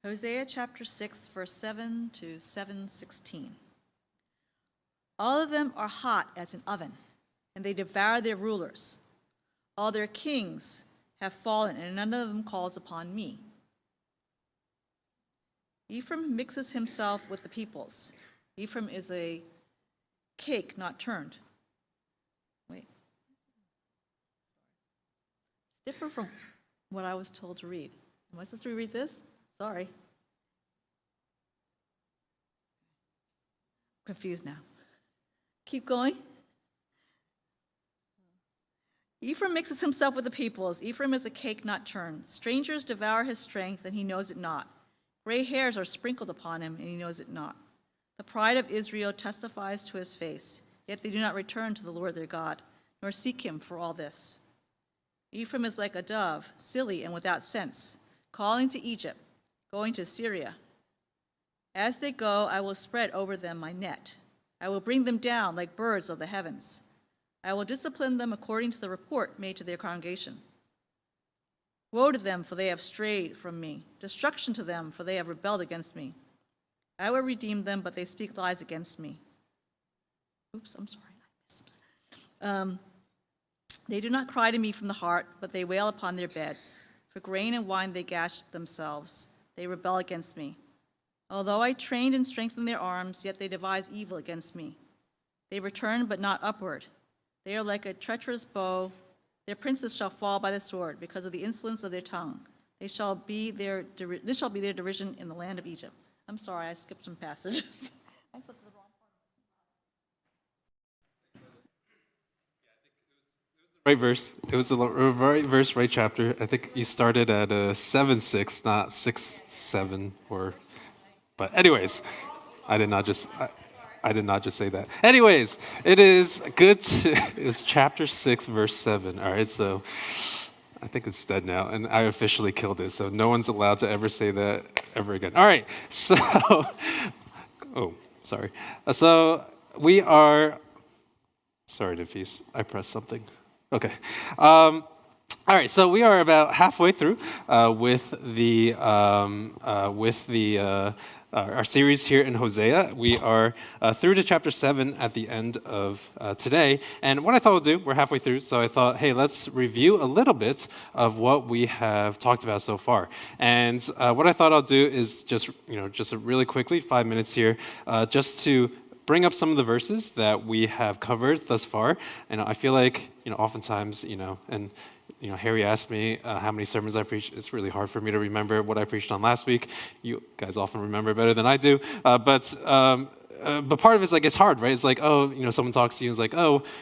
Hosea chapter 6, verse 7 to 7:16. All of them are hot as an oven, and they devour their rulers. All their kings have fallen, and none of them calls upon me. Ephraim mixes himself with the peoples. Ephraim is a cake not turned. Wait. Different from what I was told to read. Am I supposed to read this? Sorry. Confused now. Keep going. Ephraim mixes himself with the peoples. Ephraim is a cake not turned. Strangers devour his strength, and he knows it not. Gray hairs are sprinkled upon him, and he knows it not. The pride of Israel testifies to his face, yet they do not return to the Lord their God, nor seek him for all this. Ephraim is like a dove, silly and without sense, calling to Egypt, going to Syria. As they go, I will spread over them my net. I will bring them down like birds of the heavens. I will discipline them according to the report made to their congregation. Woe to them, for they have strayed from me. Destruction to them, for they have rebelled against me. I will redeem them, but they speak lies against me. Oops, I'm sorry. They do not cry to me from the heart, but they wail upon their beds. For grain and wine they gash themselves. They rebel against me. Although I trained and strengthened their arms, yet they devise evil against me. They return, but not upward. They are like a treacherous bow. Their princes shall fall by the sword because of the insolence of their tongue. This shall be their derision in the land of Egypt. I'm sorry, I skipped some passages. I flipped to the wrong part. Right verse. It was the right verse, right chapter. I think you started at 7:6, not 6:7, or. But anyways, I did not just say that. Anyways, it is good to. It was chapter 6, verse 7. All right, so I think it's dead now, and I officially killed it. So no one's allowed to ever say that ever again. All right, so. Oh, sorry. So we are. Sorry, Nafis. I pressed something. Okay. All right, so we are about halfway through with our series here in Hosea. We are through to chapter 7 at the end of today. And what I thought we'll do, we're halfway through, so I thought, hey, let's review a little bit of what we have talked about so far. And what I thought I'll do is just really quickly, 5 minutes here, just to bring up some of the verses that we have covered thus far. And I feel like, oftentimes, Harry asked me how many sermons I preached. It's really hard for me to remember what I preached on last week. You guys often remember better than I do. But part of it's like, it's hard, right? It's like, someone talks to you and it's like,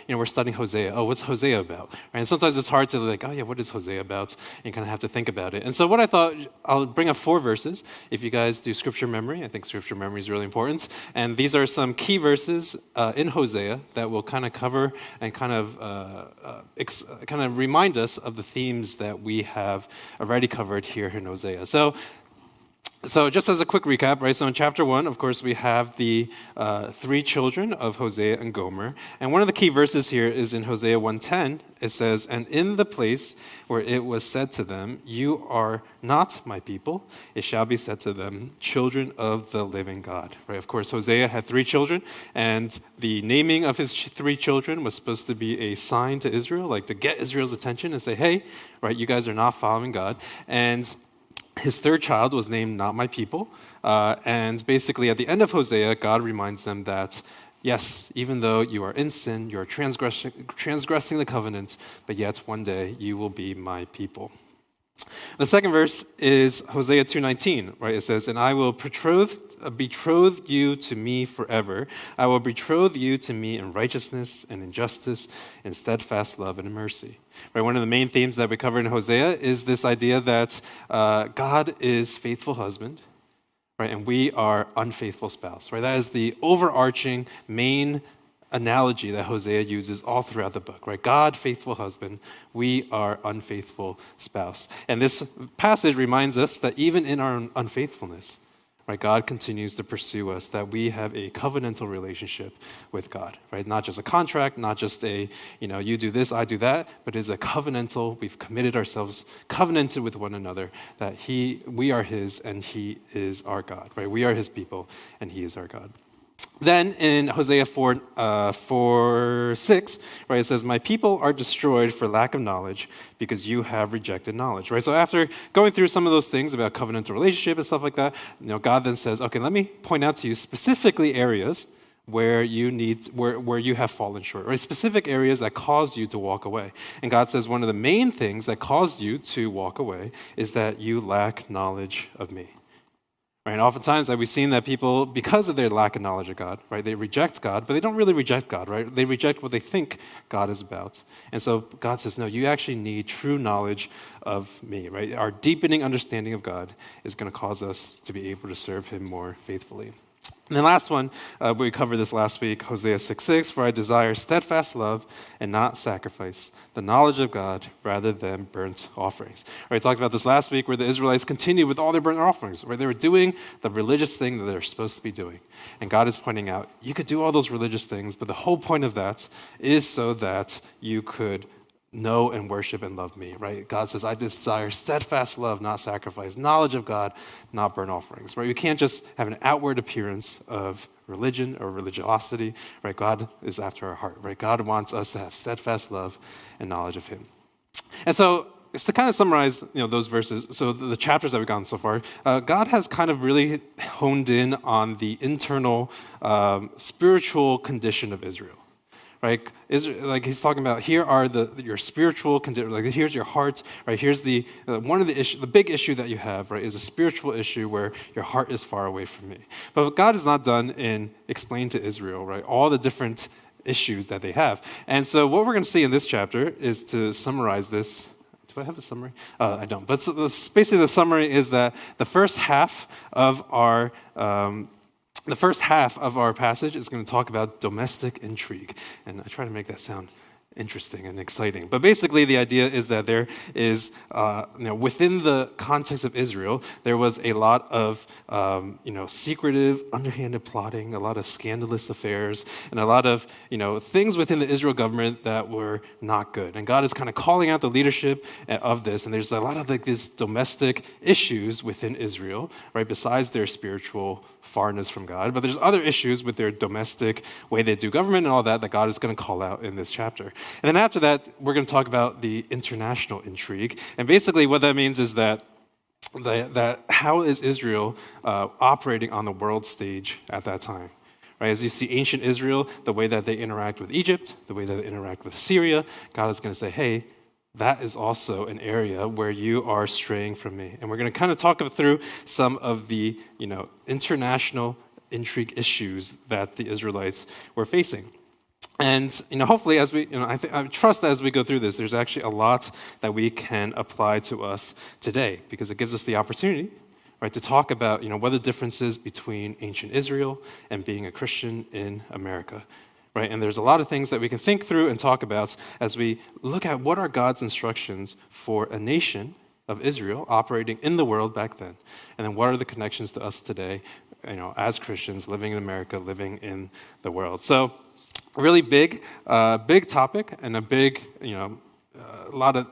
we're studying Hosea. Oh, what's Hosea about? Right? And sometimes it's hard to like, what is Hosea about? And you kind of have to think about it. And so what I thought, I'll bring up 4 verses. If you guys do scripture memory, I think scripture memory is really important. And these are some key verses in Hosea that will kind of cover and kind of remind us of the themes that we have already covered here in Hosea. So just as a quick recap, right? So in chapter 1, of course, we have the 3 children of Hosea and Gomer. And one of the key verses here is in Hosea 1:10. It says, "And in the place where it was said to them, 'You are not my people,' it shall be said to them, 'Children of the living God.'" Right? Of course, Hosea had 3 children, and the naming of his 3 children was supposed to be a sign to Israel, like to get Israel's attention and say, hey, right, you guys are not following God. And his 3rd child was named Not My People. And basically, at the end of Hosea, God reminds them that, yes, even though you are in sin, you are transgressing the covenant, but yet one day you will be my people. The second verse is Hosea 2:19, right? It says, "And I will betroth you to me forever. I will betroth you to me in righteousness and in justice, in steadfast love and in mercy." Right? One of the main themes that we cover in Hosea is this idea that God is faithful husband, right? And we are unfaithful spouse, right? That is the overarching main analogy that Hosea uses all throughout the book, right? God, faithful husband, we are unfaithful spouse. And this passage reminds us that even in our unfaithfulness, right? God continues to pursue us, that we have a covenantal relationship with God, right? Not just a contract, not just a, you do this, I do that, but it is a covenantal, we've committed ourselves, covenanted with one another, that we are his and he is our God, right? We are his people and he is our God. Then in Hosea 4:6, right, it says, "My people are destroyed for lack of knowledge because you have rejected knowledge." Right. So after going through some of those things about covenantal relationship and stuff like that, God then says, "Okay, let me point out to you specifically areas where you have fallen short, right? Specific areas that cause you to walk away." And God says one of the main things that caused you to walk away is that you lack knowledge of me. Right? And oftentimes we've seen that people, because of their lack of knowledge of God, right, they reject God, but they don't really reject God, right? They reject what they think God is about. And so God says, no, you actually need true knowledge of me, right? Our deepening understanding of God is going to cause us to be able to serve him more faithfully. And the last one, we covered this last week, Hosea 6:6, "For I desire steadfast love and not sacrifice, the knowledge of God rather than burnt offerings." Right, we talked about this last week where the Israelites continued with all their burnt offerings, where they were doing the religious thing that they're supposed to be doing. And God is pointing out, you could do all those religious things, but the whole point of that is so that you could know and worship and love me, right? God says, I desire steadfast love, not sacrifice, knowledge of God, not burnt offerings, right? You can't just have an outward appearance of religion or religiosity, right? God is after our heart, right? God wants us to have steadfast love and knowledge of him. And so, just to kind of summarize, those verses, so the chapters that we've gone so far, God has kind of really honed in on the internal spiritual condition of Israel. Right, like he's talking about, here are your spiritual condition. Like here's your heart. Right, here's the one of the issue, the big issue that you have. Right, is a spiritual issue where your heart is far away from me. But God is not done in explaining to Israel, right, all the different issues that they have. And so what we're going to see in this chapter is to summarize this. Do I have a summary? I don't. But basically, the summary is that the first half of our passage is going to talk about domestic intrigue. And I try to make that sound interesting and exciting. But basically, the idea is that there is, within the context of Israel, there was a lot of, secretive, underhanded plotting, a lot of scandalous affairs, and a lot of, things within the Israel government that were not good. And God is kind of calling out the leadership of this. And there's a lot of these domestic issues within Israel, right? Besides their spiritual farness from God, but there's other issues with their domestic way they do government and all that God is going to call out in this chapter. And then after that, we're going to talk about the international intrigue. And basically what that means is that how is Israel operating on the world stage at that time? Right? As you see ancient Israel, the way that they interact with Egypt, the way that they interact with Syria, God is going to say, hey, that is also an area where you are straying from me. And we're going to kind of talk through some of the, international intrigue issues that the Israelites were facing. And hopefully, as we, I trust that as we go through this, there's actually a lot that we can apply to us today, because it gives us the opportunity, right, to talk about, what the difference is between ancient Israel and being a Christian in America, right? And there's a lot of things that we can think through and talk about as we look at what are God's instructions for a nation of Israel operating in the world back then, and then what are the connections to us today, as Christians living in America, living in the world. So, really big topic, and a big, a lot of,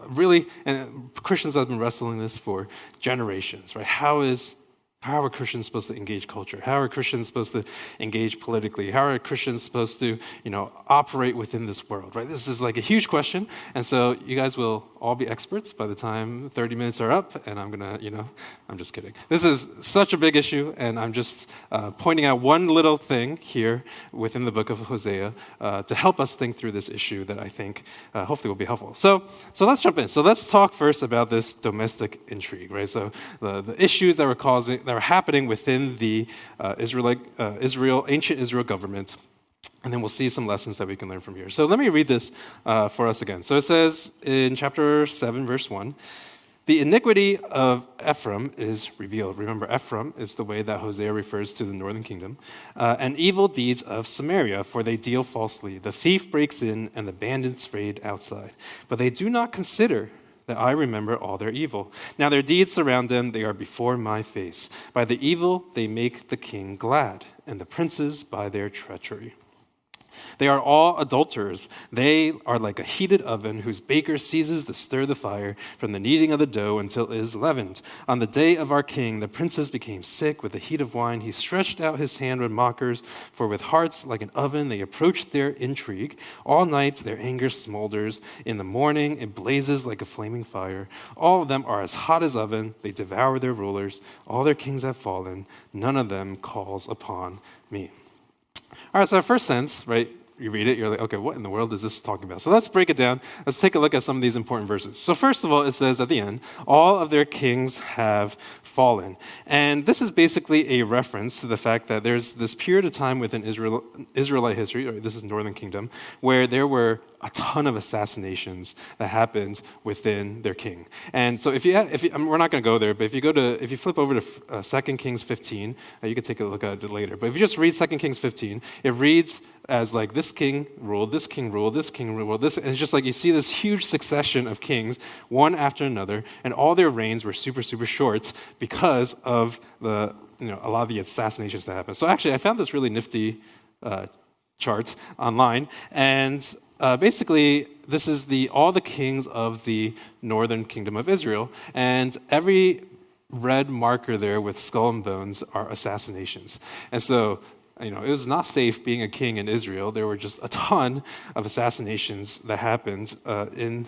really, and Christians have been wrestling this for generations, right? How are Christians supposed to engage culture? How are Christians supposed to engage politically? How are Christians supposed to, operate within this world, right? This is like a huge question, and so you guys will all be experts by the time 30 minutes are up, and I'm gonna, I'm just kidding. This is such a big issue, and I'm just pointing out one little thing here within the book of Hosea to help us think through this issue that I think hopefully will be helpful. So let's jump in. So let's talk first about this domestic intrigue, right? So the issues that were happening within the ancient Israel government. And then we'll see some lessons that we can learn from here. So let me read this for us again. So it says in chapter 7, verse 1, "The iniquity of Ephraim is revealed." Remember, Ephraim is the way that Hosea refers to the northern kingdom. "And evil deeds of Samaria, for they deal falsely. The thief breaks in, and the bandits raid outside. But they do not consider that I remember all their evil. Now their deeds surround them, they are before my face. By the evil they make the king glad, and the princes by their treachery. They are all adulterers. They are like a heated oven whose baker ceases to stir the fire from the kneading of the dough until it is leavened. On the day of our king, the princes became sick with the heat of wine. He stretched out his hand with mockers, for with hearts like an oven they approached their intrigue. All night their anger smolders. In the morning it blazes like a flaming fire. All of them are as hot as oven. They devour their rulers. All their kings have fallen. None of them calls upon me. All right, so our first sense, right, you read it, you're like, okay, what in the world is this talking about? So let's break it down. Let's take a look at some of these important verses. So first of all, it says at the end, all of their kings have fallen. And this is basically a reference to the fact that there's this period of time within Israelite history, or this is Northern Kingdom, where there were a ton of assassinations that happened within their king. And so we're not going to go there, but if you flip over to 2 Kings 15, you can take a look at it later. But if you just read 2 Kings 15, it reads as like this king ruled, this king ruled, this king ruled, this, and it's just like you see this huge succession of kings, one after another, and all their reigns were super, super short because of a lot of the assassinations that happened. So actually, I found this really nifty chart online, and basically, this is all the kings of the northern kingdom of Israel, and every red marker there with skull and bones are assassinations. And so, it was not safe being a king in Israel. There were just a ton of assassinations that happened within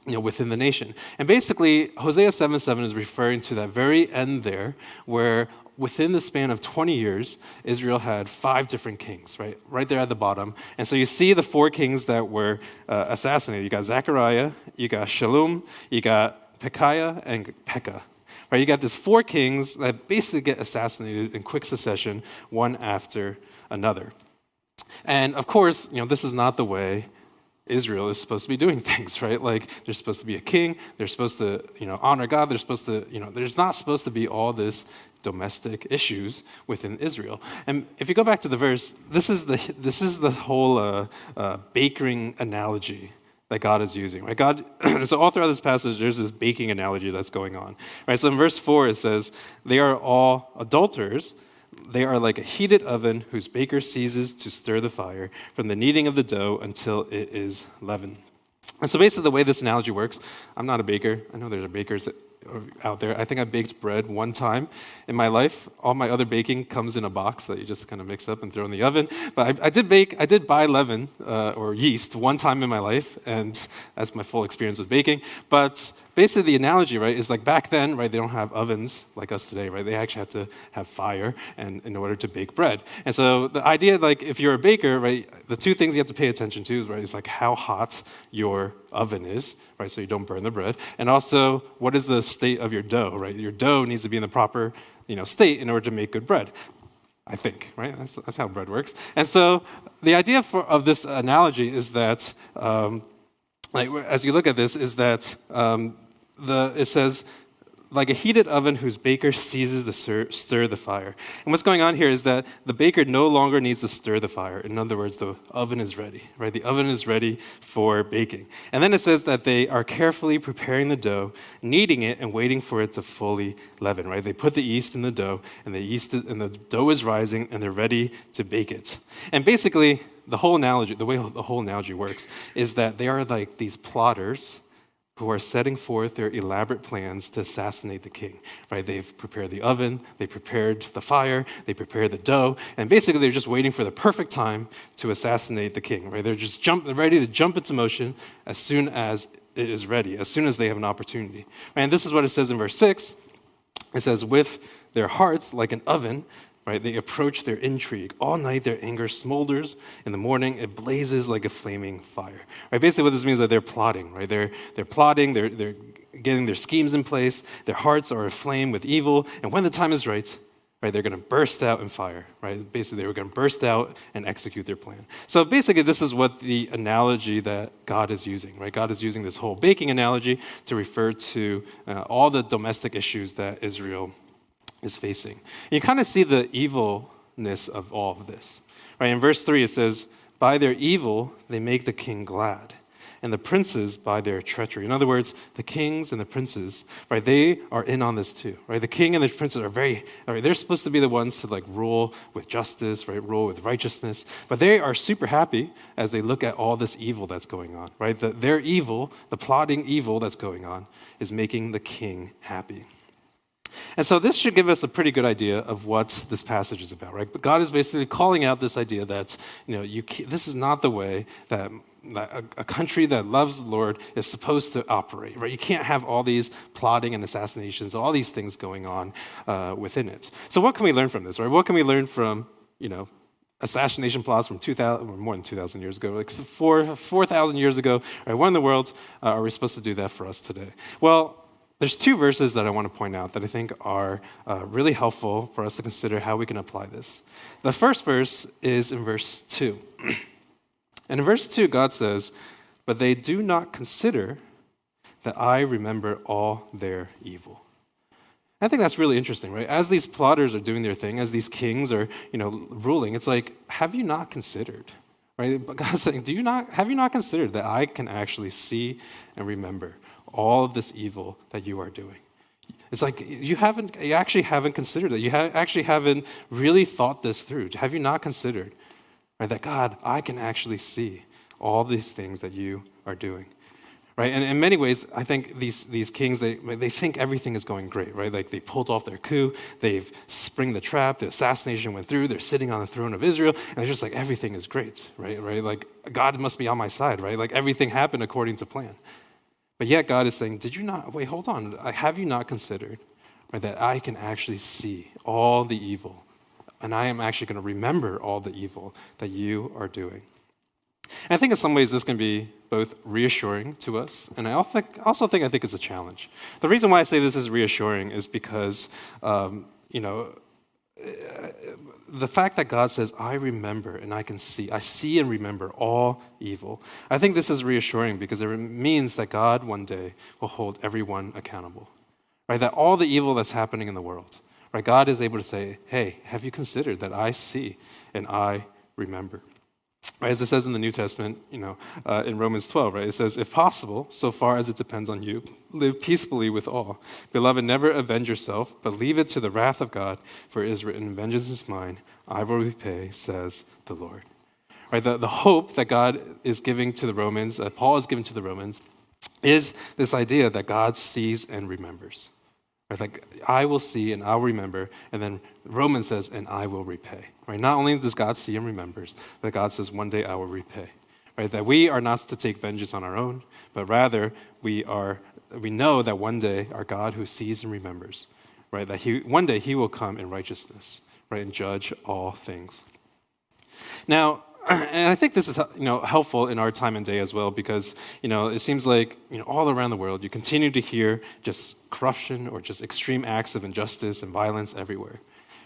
the nation. And basically, Hosea 7:7 is referring to that very end there, where within the span of 20 years, Israel had 5 different kings, right there at the bottom. And so you see the 4 kings that were assassinated. You got Zechariah, you got Shallum, you got Pekahiah, and Pekah. Right, you got these 4 kings that basically get assassinated in quick succession, one after another. And of course, this is not the way Israel is supposed to be doing things, right? Like, there's supposed to be a king, they're supposed to, honor God, there's not supposed to be all this domestic issues within Israel. And if you go back to the verse, this is the whole baking analogy that God is using, right? So all throughout this passage, there's this baking analogy that's going on, right? So in verse 4, it says, they are all adulterers. They are like a heated oven whose baker ceases to stir the fire from the kneading of the dough until it is leavened. And so basically the way this analogy works, I'm not a baker. I know there's bakers out there. I think I baked bread one time in my life. All my other baking comes in a box that you just kind of mix up and throw in the oven. But I did buy leaven or yeast one time in my life, and that's my full experience with baking. But basically the analogy, right, is like back then, right, they don't have ovens like us today, right? They actually had to have fire and in order to bake bread. And so the idea, like, if you're a baker, right, the 2 things you have to pay attention to, right, is like how hot your oven is, right, so you don't burn the bread, and also what is the state of your dough, right? Your dough needs to be in the proper, state in order to make good bread. I think, right? That's how bread works. And so the idea of this analogy is that, as you look at this, is that it says, like a heated oven whose baker ceases to stir the fire. And what's going on here is that the baker no longer needs to stir the fire. In other words, the oven is ready, right? The oven is ready for baking. And then it says that they are carefully preparing the dough, kneading it, and waiting for it to fully leaven, right? They put the yeast in the dough, and the dough is rising, and they're ready to bake it. And basically, the way the whole analogy works is that they are like these plotters who are setting forth their elaborate plans to assassinate the king, right? They've prepared the oven, they prepared the fire, they prepared the dough, and basically they're just waiting for the perfect time to assassinate the king, right? They're just ready to jump into motion as soon as it is ready, as soon as they have an opportunity. Right? And this is what it says in verse 6. It says, with their hearts like an oven, right, they approach their intrigue. All night their anger smolders. In the morning it blazes like a flaming fire. Right? Basically what this means is that they're plotting, right? They're plotting, they're getting their schemes in place. Their hearts are aflame with evil. And when the time is right, they're going to burst out in fire, right? Basically, they were going to burst out and execute their plan. So basically, this is what the analogy that God is using, right? God is using this whole baking analogy to refer to all the domestic issues that Israel is facing. And you kind of see the evilness of all of this, right? In verse 3, it says, by their evil, they make the king glad, and the princes by their treachery. In other words, the kings and the princes, right, they are in on this too, right? The king and the princes they're supposed to be the ones to like rule with justice, right, rule with righteousness, but they are super happy as they look at all this evil that's going on, right? Their evil, the plotting evil that's going on, is making the king happy. And so this should give us a pretty good idea of what this passage is about, right? But God is basically calling out this idea that, this is not the way that a country that loves the Lord is supposed to operate, right? You can't have all these plotting and assassinations, all these things going on within it. So what can we learn from this, right? What can we learn from, assassination plots from 2,000, or more than 2,000 years ago, like 4,000 years ago, right? What in the world are we supposed to do that for us today? Well, there's two verses that I want to point out that I think are really helpful for us to consider how we can apply this. The first verse is in verse 2. And in verse 2, God says, "But they do not consider that I remember all their evil." I think that's really interesting, right? As these plotters are doing their thing, as these kings are, ruling, it's like, have you not considered? Right? God's saying, have you not considered that I can actually see and remember all of this evil that you are doing? It's like you actually haven't considered it. You actually haven't really thought this through. Have you not considered, right, that God, I can actually see all these things that you are doing, right? And in many ways, I think these kings, they think everything is going great, right? Like they pulled off their coup, they've spring the trap, the assassination went through, they're sitting on the throne of Israel, and they're just like, everything is great, right? Like God must be on my side, right? Like everything happened according to plan. But yet God is saying, hold on, have you not considered, right, that I can actually see all the evil, and I am actually going to remember all the evil that you are doing? And I think in some ways this can be both reassuring to us, and I also think it's a challenge. The reason why I say this is reassuring is because, the fact that God says, I remember and I see and remember all evil. I think this is reassuring because it means that God one day will hold everyone accountable, right? That all the evil that's happening in the world, right? God is able to say, hey, have you considered that I see and I remember? Right, as it says in the New Testament, in Romans 12, right? It says, if possible, so far as it depends on you, live peacefully with all. Beloved, never avenge yourself, but leave it to the wrath of God, for it is written, vengeance is mine, I will repay, says the Lord. Right, the hope that God is giving to the Romans, that Paul is giving to the Romans, is this idea that God sees and remembers. Right, like, I will see and I'll remember, and then Romans says, and I will repay. Right? Not only does God see and remembers, but God says, one day I will repay. Right? That we are not to take vengeance on our own, but rather we know that one day our God who sees and remembers, right, that one day he will come in righteousness, right, and judge all things. Now, and I think this is helpful in our time and day as well because it seems like all around the world you continue to hear just corruption or just extreme acts of injustice and violence everywhere,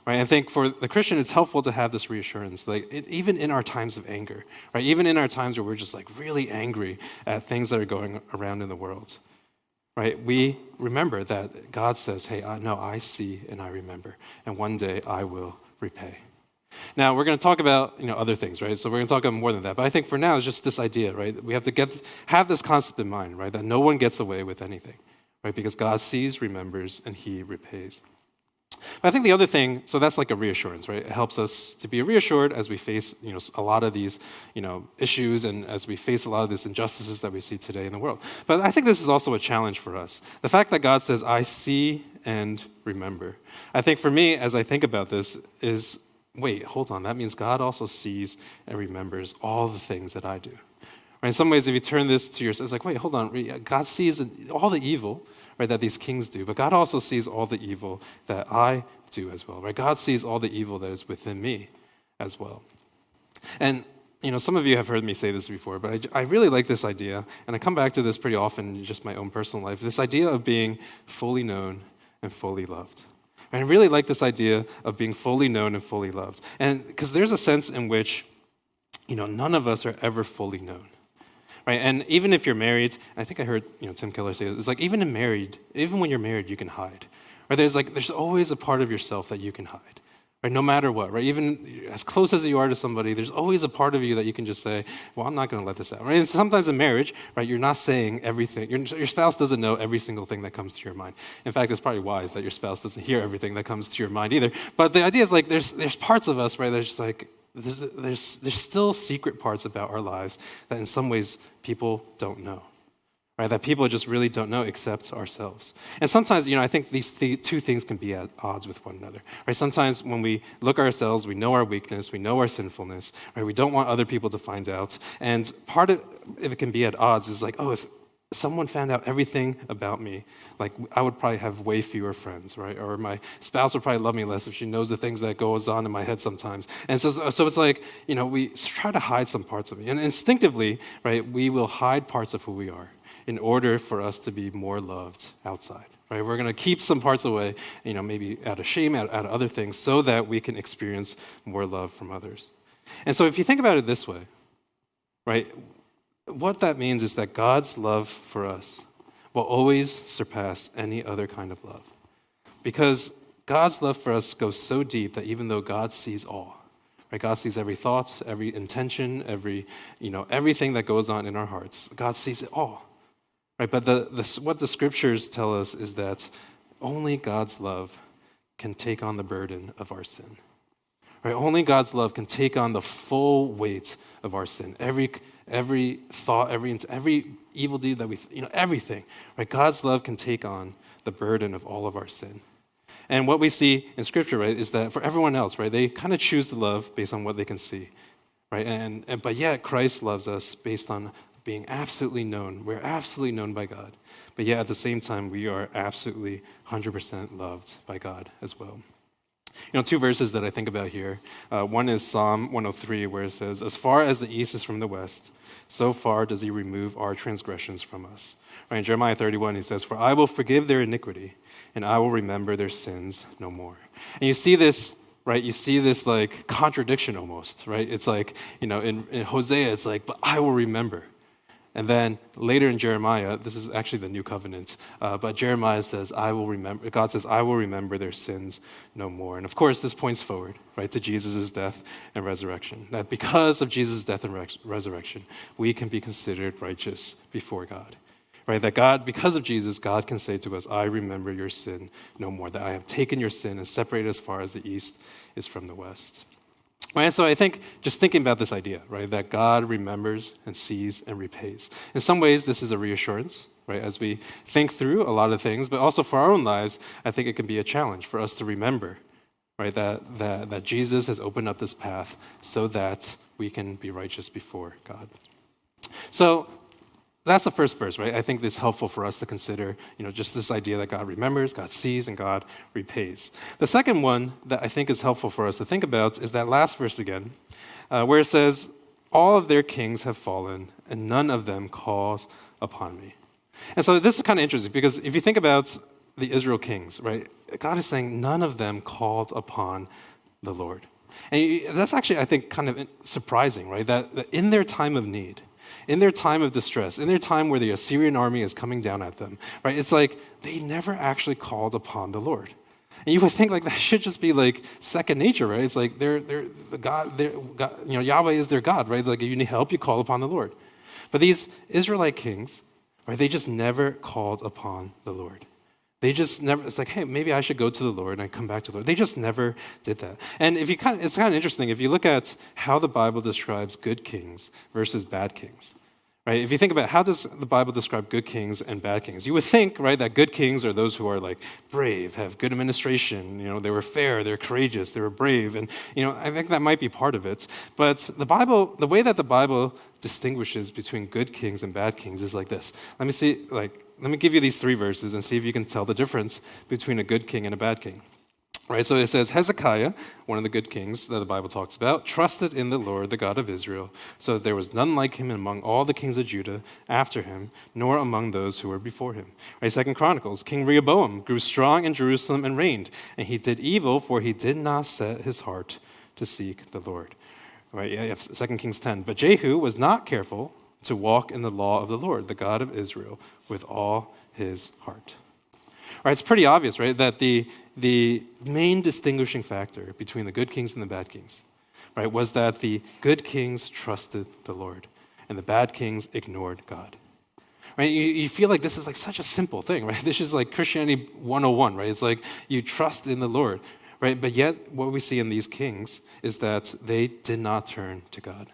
right? I think for the Christian it's helpful to have this reassurance, like even in our times of anger, right? Even in our times where we're just like really angry at things that are going around in the world, right? We remember that God says, "Hey, I see and I remember, and one day I will repay." Now, we're going to talk about other things, right? So we're going to talk about more than that. But I think for now, it's just this idea, right? We have to have this concept in mind, right? That no one gets away with anything, right? Because God sees, remembers, and he repays. But I think the other thing, so that's like a reassurance, right? It helps us to be reassured as we face, a lot of these, issues and as we face a lot of these injustices that we see today in the world. But I think this is also a challenge for us. The fact that God says, I see and remember. I think for me, as I think about this, is wait, hold on. That means God also sees and remembers all the things that I do. Right? In some ways, if you turn this to yourself, it's like, wait, hold on. God sees all the evil, right, that these kings do, but God also sees all the evil that I do as well. Right? God sees all the evil that is within me as well. And some of you have heard me say this before, but I really like this idea, and I come back to this pretty often in just my own personal life. This idea of being fully known and fully loved. And I really like this idea of being fully known and fully loved. And because there's a sense in which, none of us are ever fully known. Right? And even if you're married, I think I heard, Tim Keller say it's like even when you're married, you can hide. Or there's always a part of yourself that you can hide. right? No matter what, right? Even as close as you are to somebody, there's always a part of you that you can just say, well, I'm not going to let this out, right? And sometimes in marriage, right, you're not saying everything. Your spouse doesn't know every single thing that comes to your mind. In fact, it's probably wise that your spouse doesn't hear everything that comes to your mind either. But the idea is like there's parts of us, right, that's just like, there's still secret parts about our lives that in some ways people don't know. Right, that people just really don't know except ourselves. And sometimes, I think these two things can be at odds with one another. Right, sometimes when we look at ourselves, we know our weakness, we know our sinfulness. Right, we don't want other people to find out. And part of if it can be at odds is like, oh, if someone found out everything about me, like I would probably have way fewer friends, right? Or my spouse would probably love me less if she knows the things that goes on in my head sometimes. And so it's like, we try to hide some parts of me. And instinctively, right, we will hide parts of who we are in order for us to be more loved outside, right? We're going to keep some parts away, maybe out of shame, out of other things, so that we can experience more love from others. And so if you think about it this way, right, what that means is that God's love for us will always surpass any other kind of love. Because God's love for us goes so deep that even though God sees all, right, God sees every thought, every intention, everything that goes on in our hearts, God sees it all. Right, but what the scriptures tell us is that only God's love can take on the burden of our sin. Right, only God's love can take on the full weight of our sin. Every thought, every evil deed that everything. Right, God's love can take on the burden of all of our sin. And what we see in Scripture, right, is that for everyone else, right, they kind of choose to love based on what they can see, right, but yet Christ loves us based on being absolutely known. We're absolutely known by God. But yet at the same time, we are absolutely 100% loved by God as well. Two verses that I think about here. One is Psalm 103, where it says, as far as the east is from the west, so far does he remove our transgressions from us. Right, in Jeremiah 31, he says, for I will forgive their iniquity, and I will remember their sins no more. And you see this, right? You see this like contradiction almost, right? It's like, in Hosea, it's like, but I will remember. And then later in Jeremiah, this is actually the new covenant, but Jeremiah says, God says, I will remember their sins no more. And of course, this points forward, right, to Jesus' death and resurrection. That because of Jesus' death and resurrection, we can be considered righteous before God. Right, that God, because of Jesus, God can say to us, I remember your sin no more, that I have taken your sin and separated as far as the east is from the west. Right, so I think just thinking about this idea, right, that God remembers and sees and repays. In some ways, this is a reassurance, right, as we think through a lot of things, but also for our own lives, I think it can be a challenge for us to remember, right, that Jesus has opened up this path so that we can be righteous before God. So that's the first verse, right? I think this is helpful for us to consider, just this idea that God remembers, God sees, and God repays. The second one that I think is helpful for us to think about is that last verse again, where it says, all of their kings have fallen, and none of them calls upon me. And so this is kind of interesting, because if you think about the Israel kings, right, God is saying none of them called upon the Lord. And that's actually, I think, kind of surprising, right? That in their time of need, in their time of distress, in their time where the Assyrian army is coming down at them, right? It's like they never actually called upon the Lord. And you would think like that should just be like second nature, right? It's like they're the God, Yahweh is their God, right? Like if you need help, you call upon the Lord. But these Israelite kings, right? They just never called upon the Lord. They just never, it's like, hey, maybe I should go to the Lord and come back to the Lord. They just never did that. And it's kind of interesting, if you look at how the Bible describes good kings versus bad kings, right? If you think about how does the Bible describe good kings and bad kings, you would think, right, that good kings are those who are like brave, have good administration, they were fair, they're courageous, they were brave. And, I think that might be part of it. But the way that the Bible distinguishes between good kings and bad kings is like this. Let me give you these three verses and see if you can tell the difference between a good king and a bad king. Right, so it says, Hezekiah, one of the good kings that the Bible talks about, trusted in the Lord, the God of Israel, so that there was none like him among all the kings of Judah after him, nor among those who were before him. Right, 2 Chronicles, King Rehoboam grew strong in Jerusalem and reigned, and he did evil, for he did not set his heart to seek the Lord. Right, 2 Kings 10, but Jehu was not careful to walk in the law of the Lord, the God of Israel, with all his heart. Right? It's pretty obvious, right, that the main distinguishing factor between the good kings and the bad kings, right, was that the good kings trusted the Lord and the bad kings ignored God. Right? You feel like this is like such a simple thing, right? This is like Christianity 101, right? It's like you trust in the Lord, right? But yet what we see in these kings is that they did not turn to God.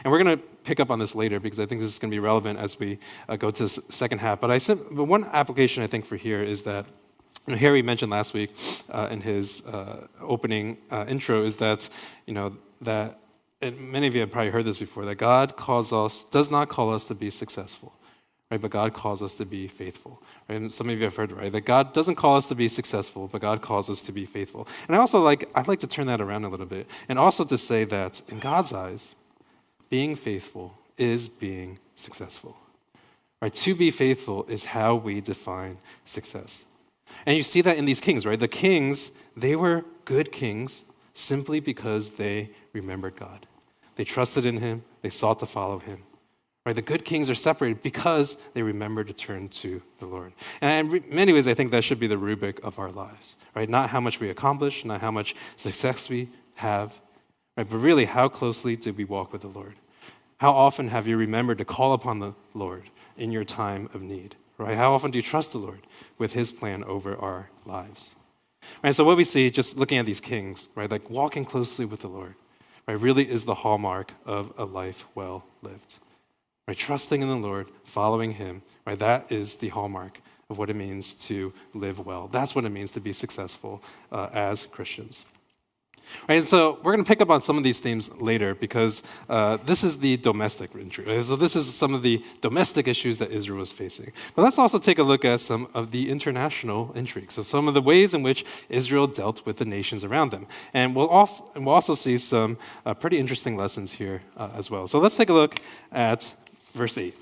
And we're going to pick up on this later because I think this is going to be relevant as we go to the second half. But one application I think for here is that Harry mentioned last week in his opening intro is that, that and many of you have probably heard this before, that God does not call us to be successful, right? But God calls us to be faithful. Right? And some of you have heard, right, that God doesn't call us to be successful, but God calls us to be faithful. And I'd like to turn that around a little bit, and also to say that in God's eyes, being faithful is being successful. Right? To be faithful is how we define success. And you see that in these kings, right? The kings, they were good kings simply because they remembered God. They trusted in him. They sought to follow him. Right? The good kings are separated because they remember to turn to the Lord. And in many ways, I think that should be the rubric of our lives. Right? Not how much we accomplish, not how much success we have, right? But really, how closely did we walk with the Lord? How often have you remembered to call upon the Lord in your time of need? Right? How often do you trust the Lord with his plan over our lives? Right? So what we see, just looking at these kings, right, like walking closely with the Lord, right, really is the hallmark of a life well lived. Right? Trusting in the Lord, following him, right, that is the hallmark of what it means to live well. That's what it means to be successful as Christians. Right, and so we're going to pick up on some of these themes later because this is the domestic intrigue. Right? So this is some of the domestic issues that Israel was facing. But let's also take a look at some of the international intrigues. So some of the ways in which Israel dealt with the nations around them. And we'll also see some pretty interesting lessons here as well. So let's take a look at verse 8.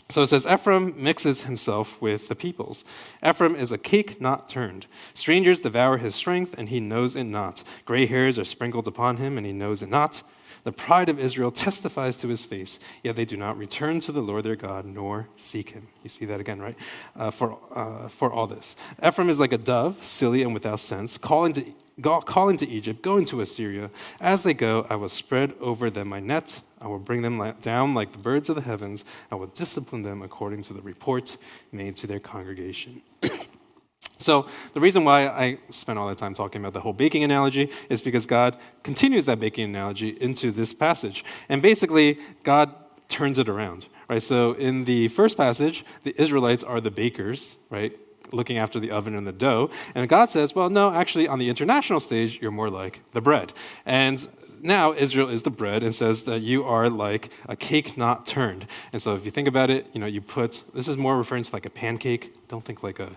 So it says, Ephraim mixes himself with the peoples. Ephraim is a cake not turned. Strangers devour his strength, and he knows it not. Gray hairs are sprinkled upon him, and he knows it not. The pride of Israel testifies to his face, yet they do not return to the Lord their God, nor seek him. You see that again, right? For all this. Ephraim is like a dove, silly and without sense, calling to Egypt, going to Assyria. As they go, I will spread over them my net. I will bring them down like the birds of the heavens. I will discipline them according to the report made to their congregation. So the reason why I spent all that time talking about the whole baking analogy is because God continues that baking analogy into this passage. And basically, God turns it around. Right? So in the first passage, the Israelites are the bakers, right? Looking after the oven and the dough. And God says, well, no, actually, on the international stage, you're more like the bread. And now Israel is the bread and says that you are like a cake not turned. And so if you think about it, this is more referring to like a pancake. Don't think like a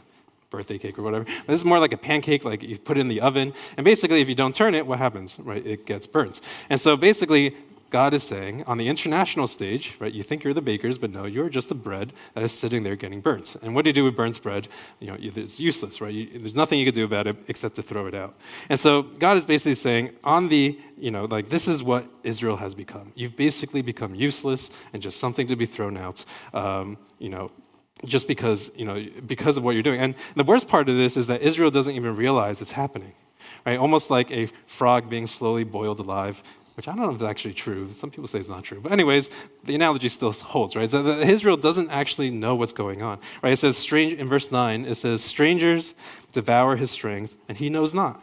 birthday cake or whatever. But this is more like a pancake, like you put it in the oven. And basically, if you don't turn it, what happens? Right? It gets burnt. And so basically, God is saying, on the international stage, right, you think you're the bakers, but no, you're just the bread that is sitting there getting burnt. And what do you do with burnt bread? It's useless, right? There's nothing you can do about it except to throw it out. And so God is basically saying, this is what Israel has become. You've basically become useless and just something to be thrown out, just because of what you're doing. And the worst part of this is that Israel doesn't even realize it's happening, right? Almost like a frog being slowly boiled alive, which I don't know if it's actually true. Some people say it's not true. But anyways, the analogy still holds, right? So Israel doesn't actually know what's going on, right? It says, in verse 9, it says, strangers devour his strength, and he knows not,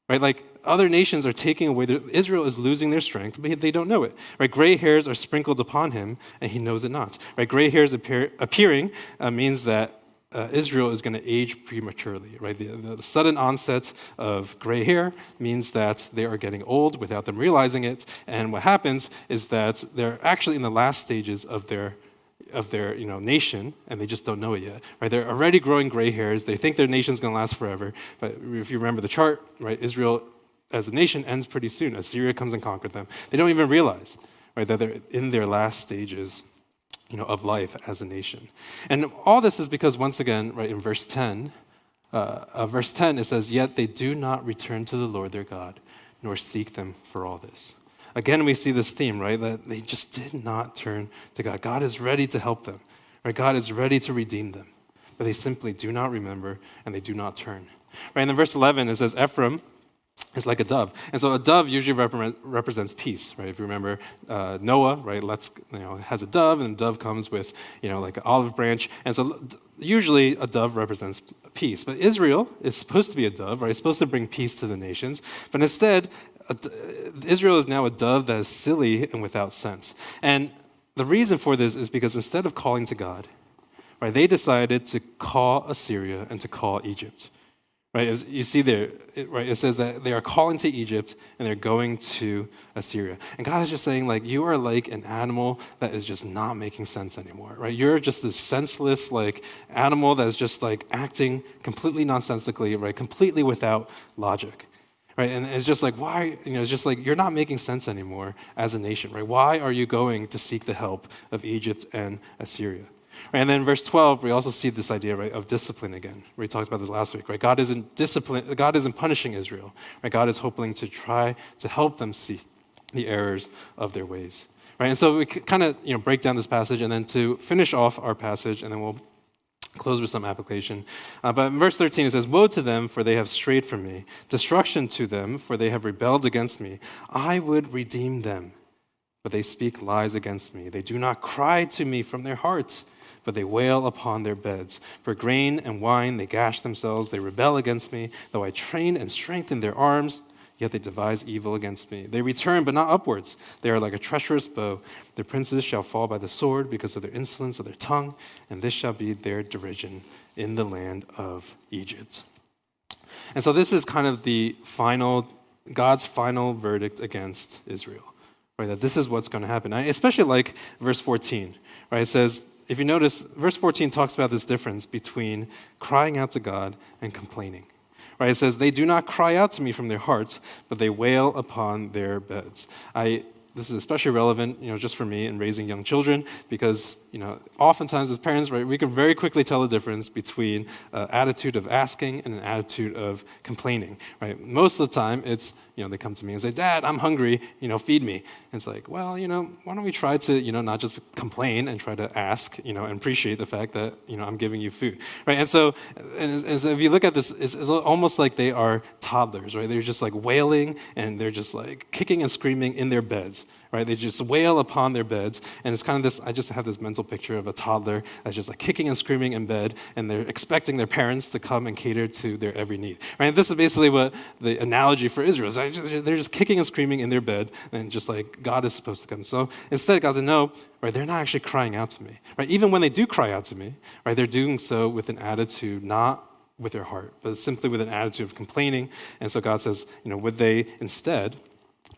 right? Like other nations are taking away, Israel is losing their strength, but they don't know it, right? Gray hairs are sprinkled upon him, and he knows it not, right? Gray hairs appearing means that Israel is going to age prematurely, right? The sudden onset of gray hair means that they are getting old without them realizing it. And what happens is that they're actually in the last stages of their nation, and they just don't know it yet, right? They're already growing gray hairs. They think their nation's going to last forever. But if you remember the chart, right, Israel as a nation ends pretty soon. Assyria comes and conquered them. They don't even realize, right, that they're in their last stages of life as a nation. And all this is because, once again, right, in verse 10, it says, yet they do not return to the Lord their God, nor seek them for all this. Again, we see this theme, right, that they just did not turn to God. God is ready to help them, right? God is ready to redeem them. but they simply do not remember and they do not turn. Right, and then verse 11, it says, Ephraim is like a dove. And so a dove usually represents peace, right? If you remember Noah, right, has a dove, and the dove comes with, like an olive branch. And so usually a dove represents peace. But Israel is supposed to be a dove, right? It's supposed to bring peace to the nations. But instead, Israel is now a dove that is silly and without sense. And the reason for this is because instead of calling to God, right, they decided to call Assyria and to call Egypt. Right, as you see there, it says that they are calling to Egypt and they're going to Assyria. And God is just saying, like, you are like an animal that is just not making sense anymore, right? You're just this senseless, like, animal that is just, like, acting completely nonsensically, right? Completely without logic, right? And it's just like, why, it's just like, you're not making sense anymore as a nation, right? Why are you going to seek the help of Egypt and Assyria? Right, and then in verse 12, we also see this idea, right, of discipline again. We talked about this last week, right? God isn't punishing Israel, right? God is hoping to try to help them see the errors of their ways, right? And so we kind of, break down this passage, and then to finish off our passage, and then we'll close with some application. But in verse 13, it says, Woe to them, for they have strayed from me. Destruction to them, for they have rebelled against me. I would redeem them, but they speak lies against me. They do not cry to me from their hearts, but they wail upon their beds. For grain and wine they gash themselves, they rebel against me. Though I train and strengthen their arms, yet they devise evil against me. They return, but not upwards. They are like a treacherous bow. Their princes shall fall by the sword because of their insolence of their tongue, and this shall be their derision in the land of Egypt. And so this is kind of God's final verdict against Israel, right? That this is what's going to happen. I especially like verse 14, right? It says, if you notice, verse 14 talks about this difference between crying out to God and complaining. Right? It says, they do not cry out to me from their hearts, but they wail upon their beds. This is especially relevant, just for me in raising young children, because, oftentimes as parents, right, we can very quickly tell the difference between an attitude of asking and an attitude of complaining, right? Most of the time, it's, they come to me and say, Dad, I'm hungry, feed me. And it's like, well, why don't we try to, not just complain and try to ask, and appreciate the fact that, I'm giving you food, right? And so if you look at this, it's almost like they are toddlers, right? They're just like wailing and they're just like kicking and screaming in their beds, right? They just wail upon their beds. And it's kind of this, I just have this mental picture of a toddler that's just like kicking and screaming in bed, and they're expecting their parents to come and cater to their every need, right? And this is basically what the analogy for Israel is. They're just kicking and screaming in their bed, and just like God is supposed to come. So instead, God said, no, right? They're not actually crying out to me, right? Even when they do cry out to me, right? They're doing so with an attitude, not with their heart, but simply with an attitude of complaining. And so God says, would they instead,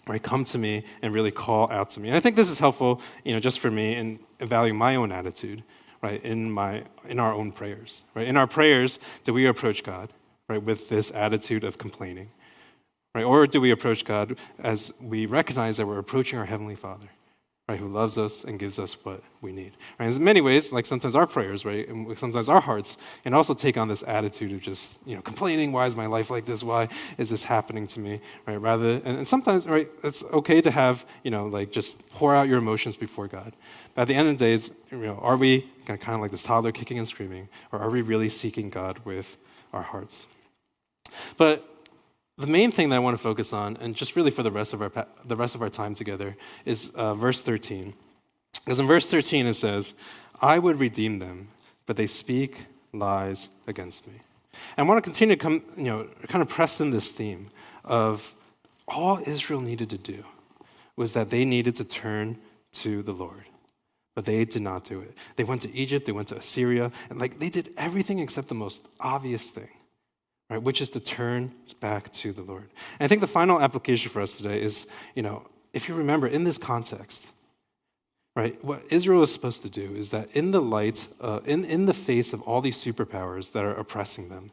right, come to me and really call out to me? And I think this is helpful, just for me in evaluating my own attitude, right, in our own prayers, right? In our prayers, do we approach God, right, with this attitude of complaining, right? Or do we approach God as we recognize that we're approaching our Heavenly Father, right, who loves us and gives us what we need? Right? And in many ways, like sometimes our prayers, right, and sometimes our hearts, and also take on this attitude of just, complaining, why is my life like this? Why is this happening to me? Right? And sometimes, right, it's okay to have, like just pour out your emotions before God. But at the end of the day, it's, are we kind of like this toddler kicking and screaming, or are we really seeking God with our hearts? But the main thing that I want to focus on, and just really for the rest of our time together, is verse 13. Because in verse 13 it says, I would redeem them, but they speak lies against me. And I want to continue to kind of press in this theme of all Israel needed to do was that they needed to turn to the Lord. But they did not do it. They went to Egypt, they went to Assyria, and they did everything except the most obvious thing, right, which is to turn back to the Lord. And I think the final application for us today is, if you remember in this context, right, what Israel is supposed to do is that in the light, in the face of all these superpowers that are oppressing them,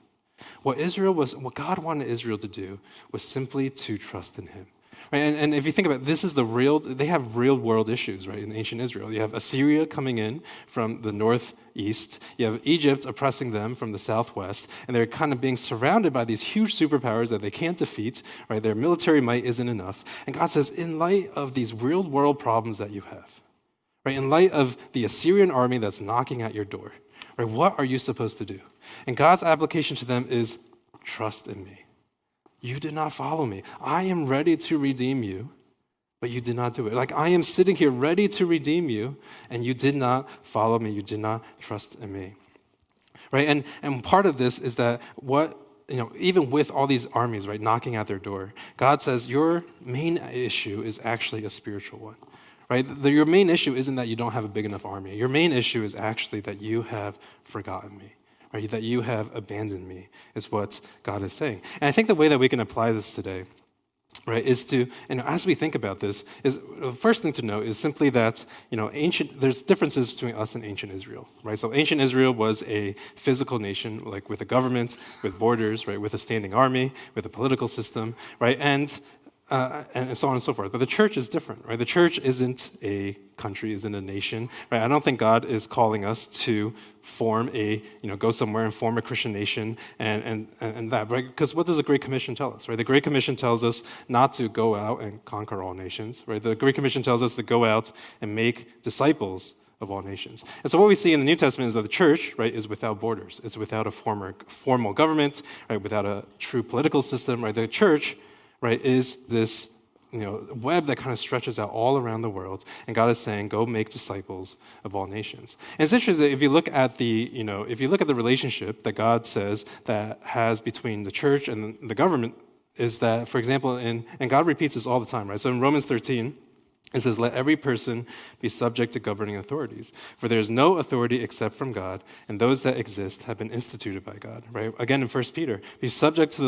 what God wanted Israel to do was simply to trust in Him. Right? And if you think about it, they have real world issues, right, in ancient Israel. You have Assyria coming in from the northeast. You have Egypt oppressing them from the southwest. And they're kind of being surrounded by these huge superpowers that they can't defeat, right? Their military might isn't enough. And God says, in light of these real world problems that you have, right, in light of the Assyrian army that's knocking at your door, Right? What are you supposed to do? And God's application to them is trust in me. You did not follow me. I am ready to redeem you, but you did not do it. Like I am sitting here ready to redeem you, and you did not follow me. You did not trust in me. Right? And part of this is that even with all these armies, right, knocking at their door, God says your main issue is actually a spiritual one. Right? Your main issue isn't that you don't have a big enough army. Your main issue is actually that you have forgotten me. Right? That you have abandoned me is what God is saying. And I think the way that we can apply this today, right, is to, and as we think about this, is the first thing to know is simply that, there's differences between us and ancient Israel, right? So ancient Israel was a physical nation, like with a government, with borders, right, with a standing army, with a political system, right, and so on and so forth. But the church is different, right? The church isn't a country, isn't a nation, right? I don't think God is calling us to form go somewhere and form a Christian nation and that, right? Because what does the Great Commission tell us, right? The Great Commission tells us not to go out and conquer all nations, right? The Great Commission tells us to go out and make disciples of all nations. And so what we see in the New Testament is that the church, right, is without borders. It's without a formal government, right? Without a true political system, right? The church, right, is this web that kind of stretches out all around the world, and God is saying, "Go make disciples of all nations." And it's interesting if you look at the relationship that God says that has between the church and the government, is that, for example, and God repeats this all the time, right? So in Romans 13. It says, "Let every person be subject to governing authorities, for there is no authority except from God, and those that exist have been instituted by God." Right? Again, in 1 Peter, "Be subject for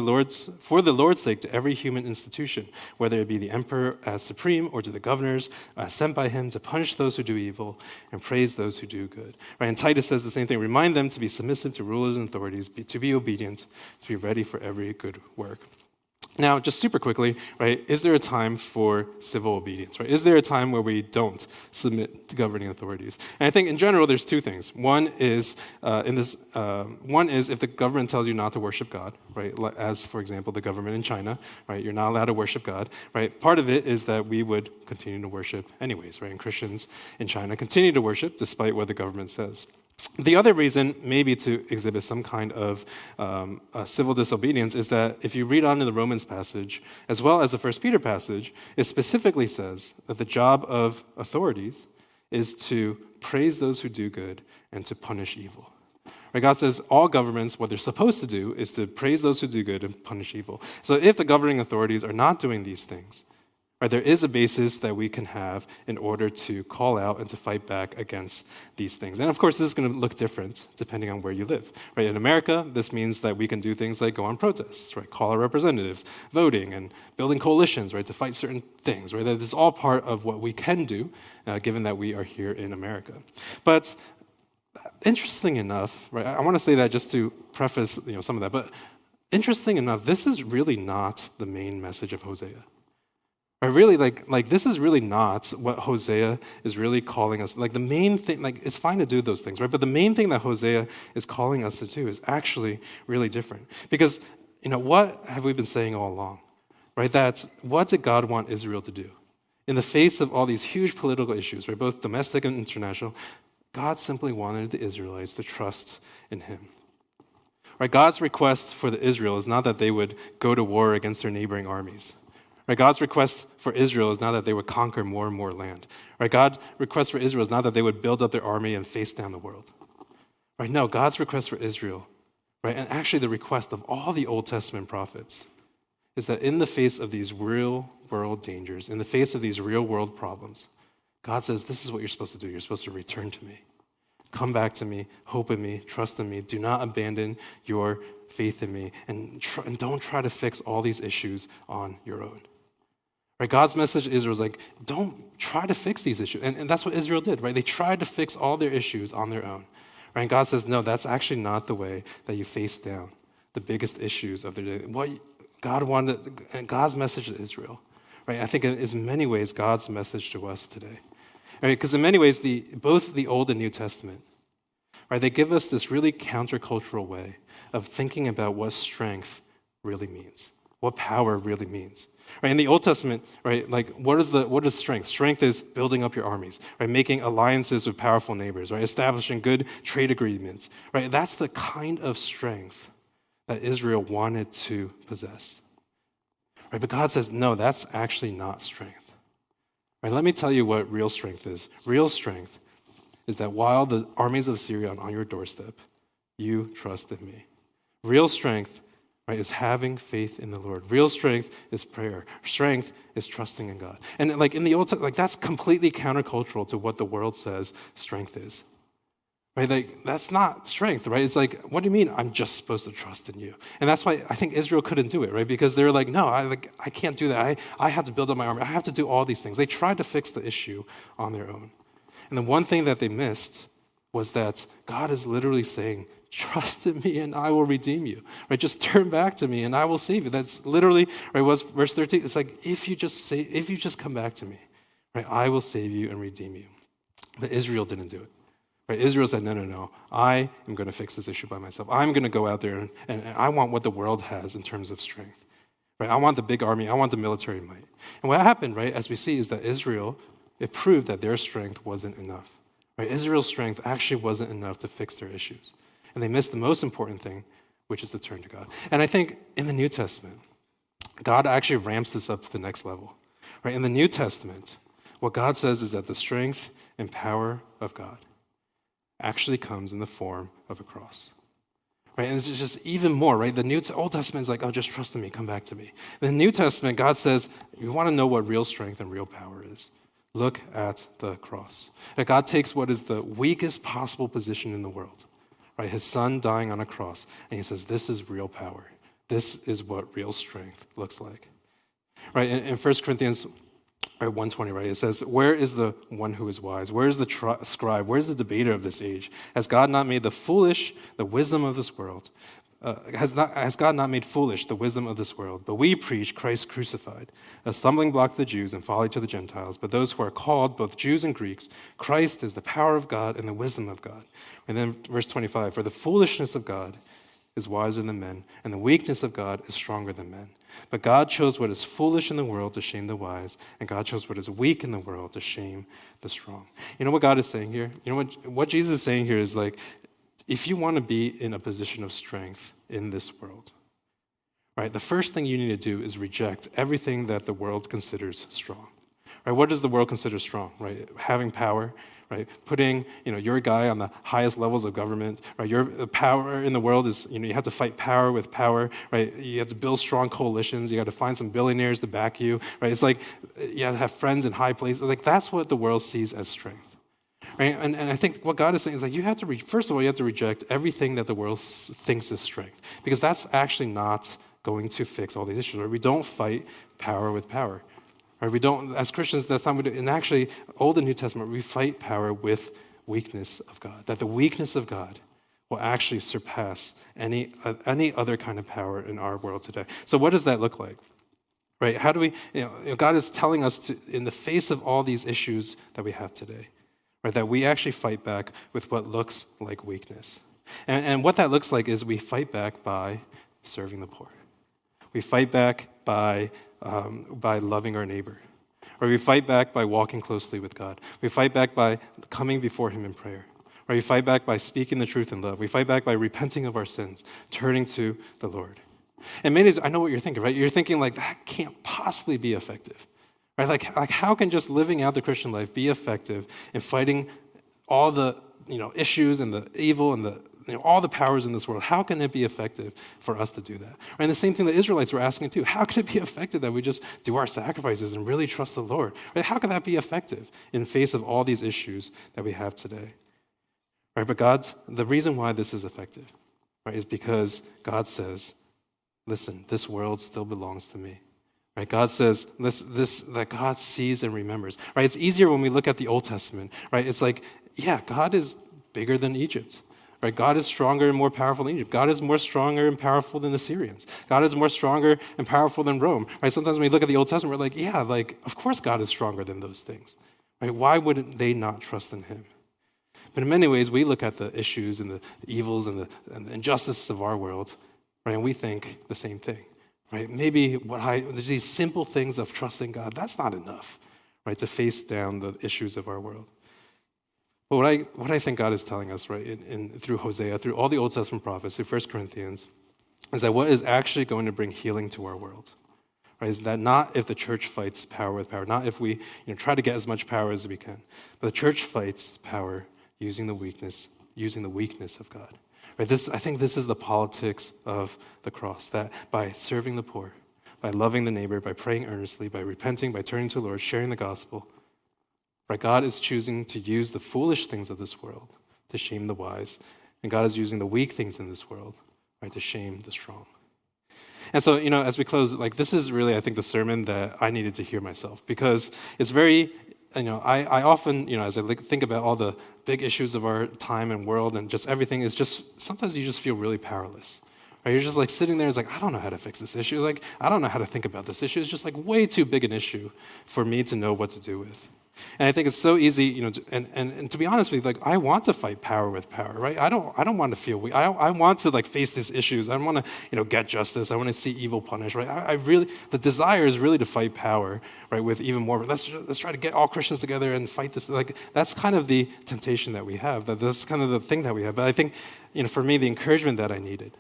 the Lord's sake to every human institution, whether it be the emperor as supreme or to the governors sent by him to punish those who do evil and praise those who do good." Right? And Titus says the same thing. "Remind them to be submissive to rulers and authorities, to be obedient, to be ready for every good work." Now, just super quickly, right, is there a time for civil obedience, right? Is there a time where we don't submit to governing authorities? And I think in general, there's two things. One is if the government tells you not to worship God, right? As, for example, the government in China, right? You're not allowed to worship God, right? Part of it is that we would continue to worship anyways, right? And Christians in China continue to worship despite what the government says. The other reason, maybe to exhibit some kind of civil disobedience, is that if you read on in the Romans passage, as well as the 1 Peter passage, it specifically says that the job of authorities is to praise those who do good and to punish evil. Right? God says all governments, what they're supposed to do is to praise those who do good and punish evil. So if the governing authorities are not doing these things, right, there is a basis that we can have in order to call out and to fight back against these things. And of course, this is going to look different depending on where you live. Right? In America, this means that we can do things like go on protests, right, call our representatives, voting, and building coalitions, right, to fight certain things. Right? That is all part of what we can do, given that we are here in America. But interesting enough, right, I want to say that just to preface some of that, but interesting enough, this is really not the main message of Hosea. I really like this is really not what Hosea is really calling us. Like the main thing, like it's fine to do those things, right? But the main thing that Hosea is calling us to do is actually really different. Because what have we been saying all along? Right? That's what did God want Israel to do? In the face of all these huge political issues, right, both domestic and international, God simply wanted the Israelites to trust in him. Right? God's request for the Israel is not that they would go to war against their neighboring armies. Right, God's request for Israel is not that they would conquer more and more land. Right, God's request for Israel is not that they would build up their army and face down the world. Right, no, God's request for Israel, right, and actually the request of all the Old Testament prophets, is that in the face of these real world dangers, in the face of these real world problems, God says, this is what you're supposed to do. You're supposed to return to me. Come back to me, hope in me, trust in me. Do not abandon your faith in me, and don't try to fix all these issues on your own. Right, God's message to Israel is like, don't try to fix these issues. And that's what Israel did, right? They tried to fix all their issues on their own. Right? And God says, no, that's actually not the way that you face down the biggest issues of their day. What God wanted, and God's message to Israel, right? I think it is in many ways God's message to us today. Right? Because in many ways, both the Old and New Testament, right, they give us this really countercultural way of thinking about what strength really means. what power really means. Right? In the Old Testament, right, like what is strength? Strength is building up your armies, right? Making alliances with powerful neighbors, right? Establishing good trade agreements, right? That's the kind of strength that Israel wanted to possess. Right? But God says, no, that's actually not strength. Right? Let me tell you what real strength is. Real strength is that while the armies of Syria are on your doorstep, you trust in me. Real strength, right, is having faith in the Lord. Real strength is prayer. Strength is trusting in God. And like in the Old Testament, like that's completely countercultural to what the world says strength is. Right? Like that's not strength, right? It's like, what do you mean I'm just supposed to trust in you? And that's why I think Israel couldn't do it, right? Because they're like, no, I can't do that. I have to build up my army. I have to do all these things. They tried to fix the issue on their own. And the one thing that they missed was that God is literally saying, trust in me and I will redeem you. Right? Just turn back to me and I will save you. That's literally, right, what's verse 13. It's like, if you just come back to me, right, I will save you and redeem you. But Israel didn't do it. Right? Israel said, no, I am going to fix this issue by myself. I'm going to go out there and I want what the world has in terms of strength. Right? I want the big army. I want the military might. And what happened, right, as we see, is that Israel, it proved that their strength wasn't enough. Right? Israel's strength actually wasn't enough to fix their issues. And they missed the most important thing, which is to turn to God. And I think in the New Testament, God actually ramps this up to the next level. Right? In the New Testament, what God says is that the strength and power of God actually comes in the form of a cross. Right? And it's just even more, right? The Old Testament is like, oh, just trust in me, come back to me. In the New Testament, God says, you want to know what real strength and real power is? Look at the cross. That God takes what is the weakest possible position in the world, right? His son dying on a cross, and he says, this is real power. This is what real strength looks like. Right? In 1 Corinthians 1:20, right? It says, where is the one who is wise? Where is the scribe? Where is the debater of this age? Has God not made the foolish the wisdom of this world? Has God not made foolish the wisdom of this world? But we preach Christ crucified, a stumbling block to the Jews and folly to the Gentiles. But those who are called, both Jews and Greeks, Christ is the power of God and the wisdom of God. And then verse 25, for the foolishness of God is wiser than men, and the weakness of God is stronger than men. But God chose what is foolish in the world to shame the wise, and God chose what is weak in the world to shame the strong. You know what God is saying here? You know what Jesus is saying here is like, if you want to be in a position of strength in this world, right, the first thing you need to do is reject everything that the world considers strong. Right? What does the world consider strong? Right? Having power, right? Putting, your guy on the highest levels of government, right? Your power in the world is, you have to fight power with power, right? You have to build strong coalitions. You got to find some billionaires to back you, right? It's like you have to have friends in high places. Like that's what the world sees as strength, right? And I think what God is saying is like you have to, first of all, you have to reject everything that the world thinks is strength, because that's actually not going to fix all these issues. Right? We don't fight power with power. Right? We don't, as Christians, that's not what we do. And actually, Old and New Testament, we fight power with weakness of God. That the weakness of God will actually surpass any other kind of power in our world today. So what does that look like? Right? How do we, God is telling us to, in the face of all these issues that we have today, right, that we actually fight back with what looks like weakness. And what that looks like is we fight back by serving the poor. We fight back by loving our neighbor. Or we fight back by walking closely with God. We fight back by coming before him in prayer. Or we fight back by speaking the truth in love. We fight back by repenting of our sins, turning to the Lord. And many, I know what you're thinking, right? You're thinking like, that can't possibly be effective. Right? Like how can just living out the Christian life be effective in fighting all the issues and the evil and the all the powers in this world? How can it be effective for us to do that? Right? And the same thing the Israelites were asking too. How can it be effective that we just do our sacrifices and really trust the Lord? Right? How can that be effective in face of all these issues that we have today? Right? But the reason why this is effective, right, is because God says, listen, this world still belongs to me. Right? God says that God sees and remembers. Right? It's easier when we look at the Old Testament. Right? It's like, yeah, God is bigger than Egypt. Right? God is stronger and more powerful than Egypt. God is more stronger and powerful than the Syrians. God is more stronger and powerful than Rome. Right? Sometimes when we look at the Old Testament, we're like, yeah, like of course God is stronger than those things. Right? Why wouldn't they not trust in him? But in many ways, we look at the issues and the evils and the injustices of our world, right, and we think the same thing. right? Maybe these simple things of trusting God, that's not enough, right, to face down the issues of our world. But what I think God is telling us, right, through Hosea, through all the Old Testament prophets, through 1 Corinthians, is that what is actually going to bring healing to our world, right, is that not if the church fights power with power, not if we try to get as much power as we can, but the church fights power using the weakness of God. Right, I think this is the politics of the cross, that by serving the poor, by loving the neighbor, by praying earnestly, by repenting, by turning to the Lord, sharing the gospel, right, God is choosing to use the foolish things of this world to shame the wise, and God is using the weak things in this world, right, to shame the strong. And so, as we close, this is really, I think, the sermon that I needed to hear myself, because it's very, I often, as I think about all the big issues of our time and world and just everything, is just, sometimes you just feel really powerless. Right? You're just sitting there, it's I don't know how to fix this issue. I don't know how to think about this issue. It's just way too big an issue for me to know what to do with. And I think it's so easy, and to be honest with you, I want to fight power with power, right? I don't want to feel weak. I want to face these issues. I want to, get justice. I want to see evil punished, right? I really, the desire is really to fight power, right? With even more. Let's try to get all Christians together and fight this. That's kind of the temptation that we have. That's kind of the thing that we have. But I think, for me, the encouragement that I needed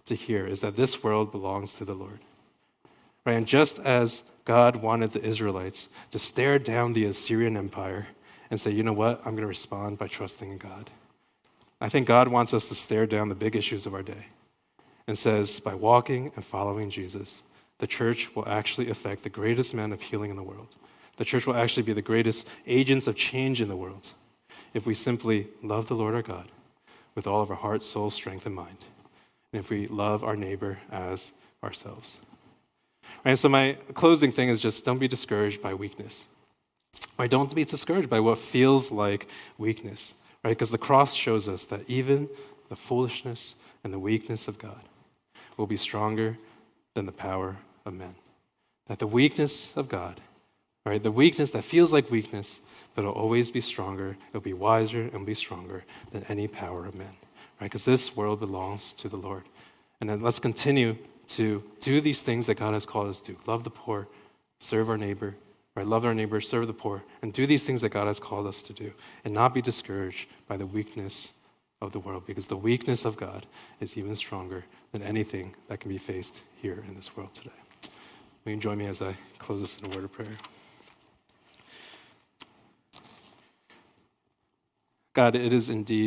to hear is that this world belongs to the Lord, right? And just as God wanted the Israelites to stare down the Assyrian Empire and say, you know what, I'm going to respond by trusting in God. I think God wants us to stare down the big issues of our day and says, by walking and following Jesus, the church will actually affect the greatest man of healing in the world. The church will actually be the greatest agents of change in the world if we simply love the Lord our God with all of our heart, soul, strength, and mind, and if we love our neighbor as ourselves. Right, so my closing thing is just don't be discouraged by weakness. Right, don't be discouraged by what feels like weakness, right? Because the cross shows us that even the foolishness and the weakness of God will be stronger than the power of men. That the weakness of God, right, the weakness that feels like weakness, but it'll always be stronger, it'll be wiser and be stronger than any power of men, right? Because this world belongs to the Lord. And then let's continue to do these things that God has called us to. Love the poor, serve our neighbor, right? Love our neighbor, serve the poor, and do these things that God has called us to do, and not be discouraged by the weakness of the world, because the weakness of God is even stronger than anything that can be faced here in this world today. Will you join me as I close this in a word of prayer? God, it is indeed